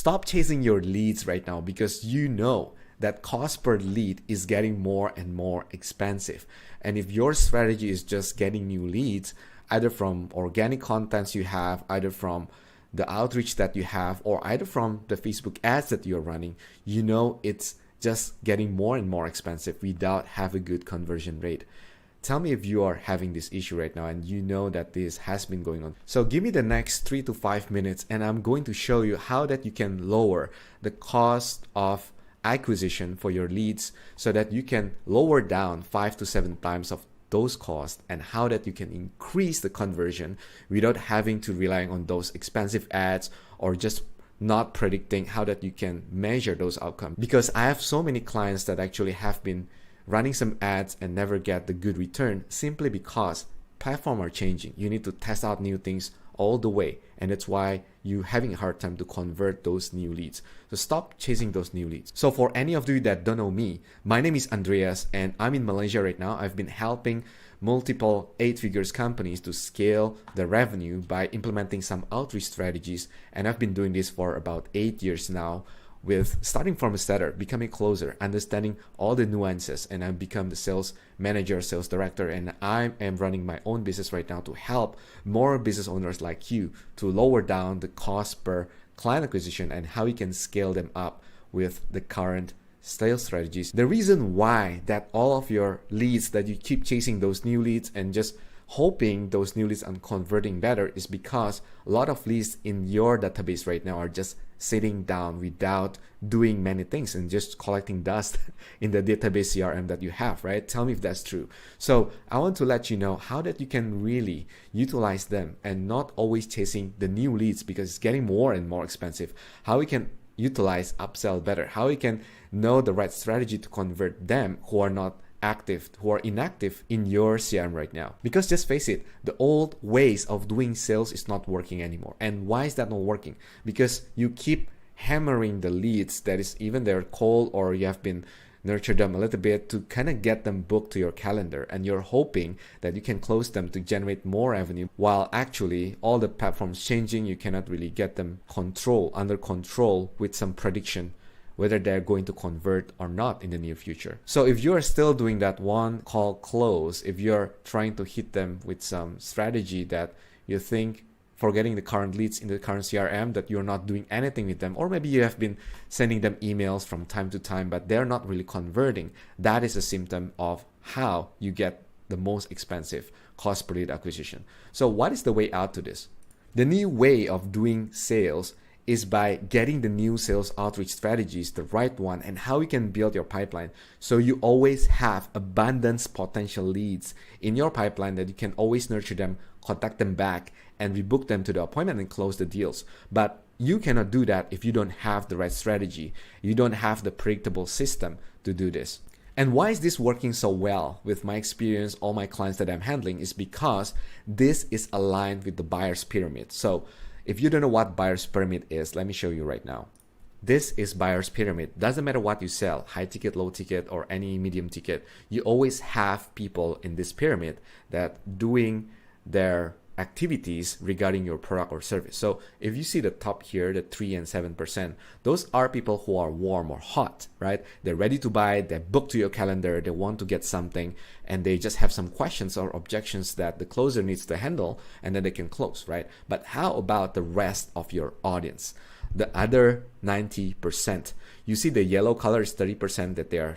stop chasing your leads right now because you know that cost per lead is getting more and more expensive. And if your strategy is just getting new leads, either from organic contents you have, either from the outreach that you have, or either from the Facebook ads that you're running, you know it's just getting more and more expensive without have a good conversion rate. Tell me if you are having this issue right now and you know that this has been going on. So give me the next 3 to 5 minutes and I'm going to show you how that you can lower the cost of acquisition for your leads so that you can lower down 5 to 7 times of those costs, and how that you can increase the conversion without having to rely on those expensive ads or just not predicting how that you can measure those outcomes. Because I have so many clients that actually have been running some ads and never get the good return simply because platforms are changing. You need to test out new things all the way, and that's why you're having a hard time to convert those new leads. So stop chasing those new leads. So for any of you that don't know me, my name is Andreas and I'm in Malaysia right now. I've been helping multiple 8-figures companies to scale their revenue by implementing some outreach strategies, and I've been doing this for about 8 years now, with starting from a starter, becoming closer, understanding all the nuances, and I've become the sales manager, sales director, and I am running my own business right now to help more business owners like you to lower down the cost per client acquisition and how you can scale them up with the current sales strategies. The reason why that all of your leads, that you keep chasing those new leads and just hoping those new leads are converting better, is because a lot of leads in your database right now are just sitting down without doing many things and just collecting dust in the database CRM that you have, right? Tell me if that's true. So I want to let you know how that you can really utilize them and not always chasing the new leads because it's getting more and more expensive. How we can utilize upsell better, how we can know the right strategy to convert them who are not active, who are inactive in your CRM right now. Because just face it, the old ways of doing sales is not working anymore. And why is that not working? Because you keep hammering the leads, that is even they're cold or you have been nurture them a little bit to kind of get them booked to your calendar, and you're hoping that you can close them to generate more revenue, while actually all the platforms changing, you cannot really get them under control with some prediction whether they're going to convert or not in the near future. So if you're still doing that one call close, if you're trying to hit them with some strategy that you think for getting the current leads in the current CRM, that you're not doing anything with them, or maybe you have been sending them emails from time to time, but they're not really converting, that is a symptom of how you get the most expensive cost per lead acquisition. So what is the way out to this? The new way of doing sales is by getting the new sales outreach strategies, the right one, and how you can build your pipeline so you always have abundance potential leads in your pipeline that you can always nurture them, contact them back, and rebook them to the appointment and close the deals. But you cannot do that if you don't have the right strategy. You don't have the predictable system to do this. And why is this working so well with my experience, all my clients that I'm handling, is because this is aligned with the buyer's pyramid. So if you don't know what buyer's pyramid is, let me show you right now. This is buyer's pyramid. Doesn't matter what you sell, high ticket, low ticket, or any medium ticket. You always have people in this pyramid that doing their activities regarding your product or service. So if you see the top here, the 3 and 7%, those are people who are warm or hot, right? They're ready to buy, they're booked to your calendar, they want to get something, and they just have some questions or objections that the closer needs to handle, and then they can close, right? But how about the rest of your audience? The other 90%. You see the yellow color is 30% that they are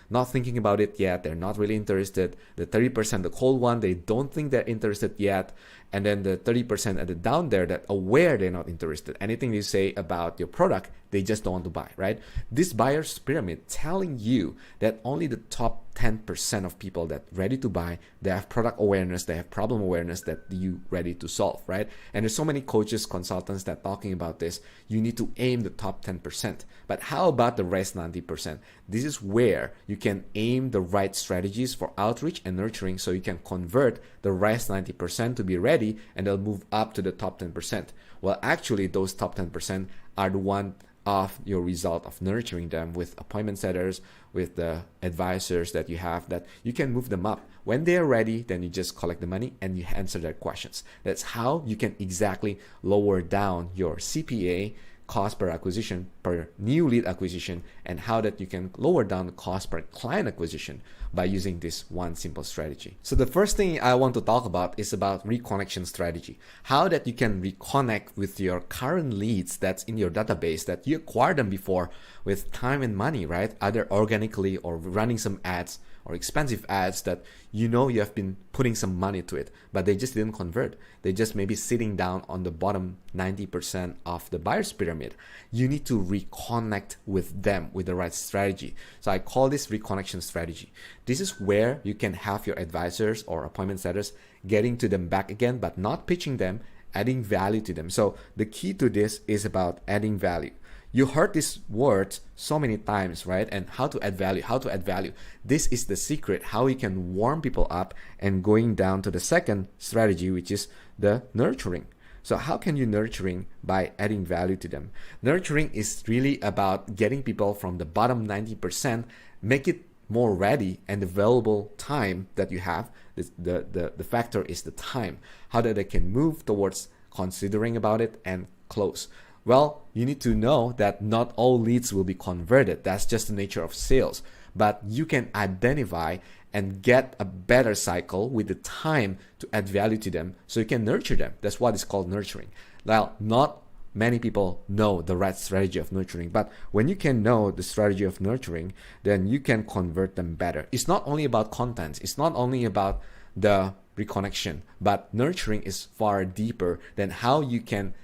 not thinking about it yet. They're not really interested. The 30%, the cold one, they don't think they're interested yet. And then the 30% at the down there that aware they're not interested. Anything you say about your product, they just don't want to buy, right? This buyer's pyramid telling you that only the top 10% of people that ready to buy, they have product awareness, they have problem awareness that you ready to solve, right? And there's so many coaches, consultants that talking about this. You need to aim the top 10%. But how about the rest 90%? This is where you can aim the right strategies for outreach and nurturing so you can convert the rest 90% to be ready, and they'll move up to the top 10%. Well, actually, those top 10% are the one of your result of nurturing them with appointment setters, with the advisors that you have, that you can move them up. When they are ready, then you just collect the money and you answer their questions. That's how you can exactly lower down your CPA, cost per acquisition, per new lead acquisition, and how that you can lower down the cost per client acquisition by using this one simple strategy. So the first thing I want to talk about is about reconnection strategy. How that you can reconnect with your current leads that's in your database that you acquired them before with time and money, right? Either organically or running some ads or expensive ads that you know you have been putting some money to it, but they just didn't convert. They just maybe sitting down on the bottom 90% of the buyer's pyramid. You need to reconnect with them with the right strategy. So I call this reconnection strategy. This is where you can have your advisors or appointment setters getting to them back again, but not pitching them, adding value to them. So the key to this is about adding value. You heard this word so many times, right? And how to add value, how to add value. This is the secret, how you can warm people up, and going down to the second strategy, which is the nurturing. So how can you nurturing? By adding value to them. Nurturing is really about getting people from the bottom 90%, make it more ready, and the valuable time that you have. The factor is the time, how that they can move towards considering about it and close. Well, you need to know that not all leads will be converted. That's just the nature of sales. But you can identify and get a better cycle with the time to add value to them so you can nurture them. That's what is called nurturing. Now, not many people know the right strategy of nurturing, but when you can know the strategy of nurturing, then you can convert them better. It's not only about content. It's not only about the reconnection, but nurturing is far deeper than how you can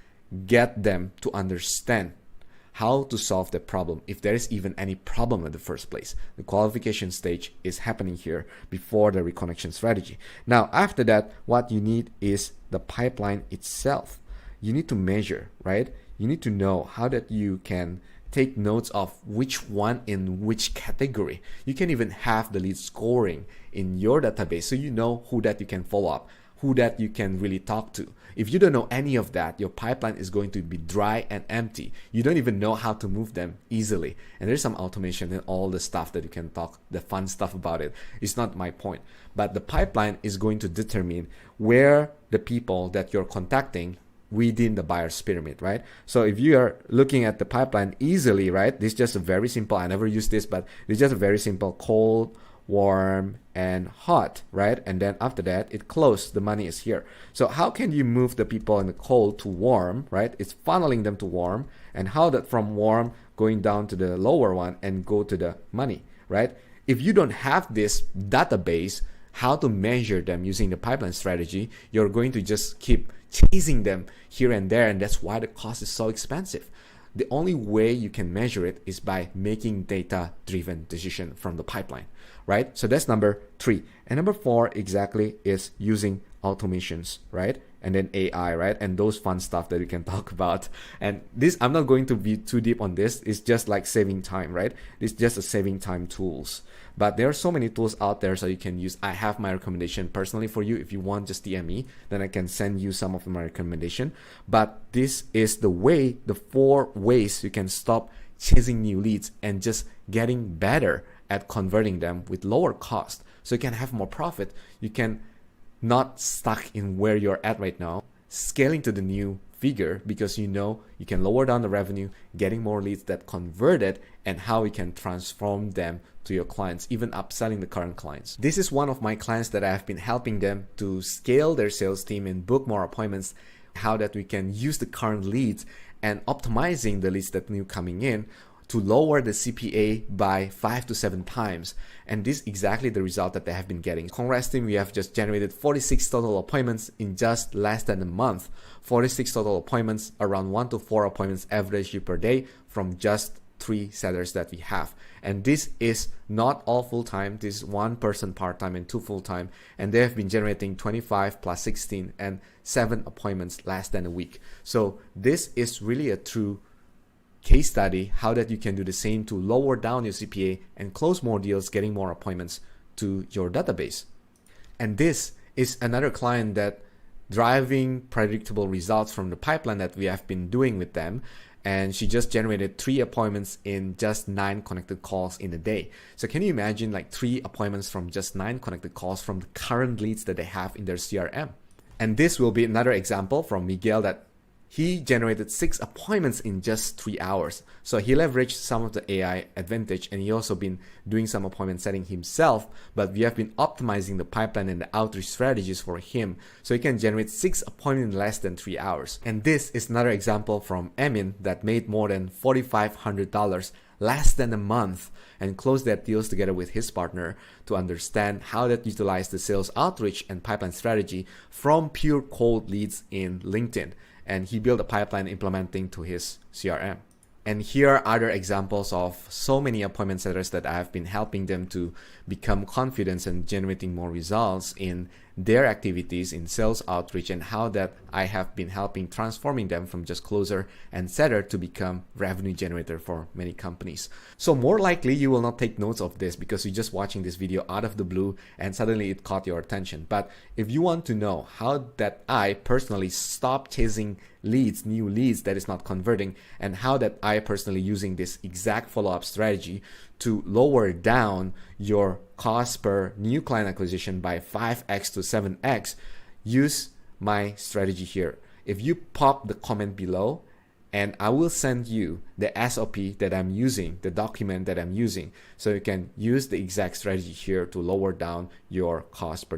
get them to understand how to solve the problem, if there is even any problem in the first place. The qualification stage is happening here before the reconnection strategy. Now, after that, what you need is the pipeline itself. You need to measure, right? You need to know how that you can take notes of which one in which category. You can even have the lead scoring in your database so you know who that you can follow up, who that you can really talk to. If you don't know any of that, your pipeline is going to be dry and empty. You don't even know how to move them easily. And there's some automation and all the stuff that you can talk, the fun stuff about it. It's not my point. But the pipeline is going to determine where the people that you're contacting within the buyer's pyramid, right? So if you are looking at the pipeline easily, right, this is just a very simple, I never use this, but it's just a very simple cold, warm, and hot, right? And then after that, it closed, the money is here. So how can you move the people in the cold to warm, right? It's funneling them to warm, and how that from warm going down to the lower one and go to the money, right? If you don't have this database, how to measure them using the pipeline strategy, you're going to just keep chasing them here and there, and that's why the cost is so expensive. The only way you can measure it is by making data-driven decision from the pipeline, right? So that's number 3. And number 4 exactly is using automations, right? And then AI, right? And those fun stuff that we can talk about. And this, I'm not going to be too deep on this. It's just like saving time, right? It's just a saving time tools. But there are so many tools out there so you can use. I have my recommendation personally for you. If you want, just DM me, then I can send you some of my recommendation. But this is the way, the 4 ways you can stop chasing new leads and just getting better at converting them with lower cost. So you can have more profit. You can not stuck in where you're at right now, scaling to the new figure because you know you can lower down the revenue, getting more leads that converted, and how you can transform them to your clients, even upselling the current clients. This is one of my clients that I have been helping them to scale their sales team and book more appointments, how that we can use the current leads and optimizing the leads that new coming in to lower the CPA by 5 to 7 times. And this is exactly the result that they have been getting. Congrats team, we have just generated 46 total appointments in just less than a month. 46 total appointments, around 1 to 4 appointments average per day from just 3 sellers that we have. And this is not all full-time. This is 1 person part-time and 2 full-time. And they have been generating 25 plus 16 and 7 appointments less than a week. So this is really a true case study, how that you can do the same to lower down your CPA and close more deals, getting more appointments to your database. And this is another client that driving predictable results from the pipeline that we have been doing with them. And she just generated 3 appointments in just 9 connected calls in a day. So can you imagine like 3 appointments from just 9 connected calls from the current leads that they have in their CRM? And this will be another example from Miguel that he generated 6 appointments in just 3 hours. So he leveraged some of the AI advantage, and he also been doing some appointment setting himself, but we have been optimizing the pipeline and the outreach strategies for him, so he can generate 6 appointments in less than 3 hours. And this is another example from Emin that made more than $4,500 less than a month and closed that deals together with his partner to understand how that utilize the sales outreach and pipeline strategy from pure cold leads in LinkedIn. And he built a pipeline implementing to his CRM. And here are other examples of so many appointment setters that I have been helping them to become confident and generating more results in their activities in sales outreach, and how that I have been helping transforming them from just closer and setter to become revenue generator for many companies. So more likely you will not take notes of this because you're just watching this video out of the blue and suddenly it caught your attention. But if you want to know how that I personally stop chasing leads, new leads that is not converting, and how that I personally using this exact follow-up strategy to lower down your cost per new client acquisition by 5x to 7x, use my strategy here. If you pop the comment below, and I will send you the SOP that I'm using, the document that I'm using, so you can use the exact strategy here to lower down your cost per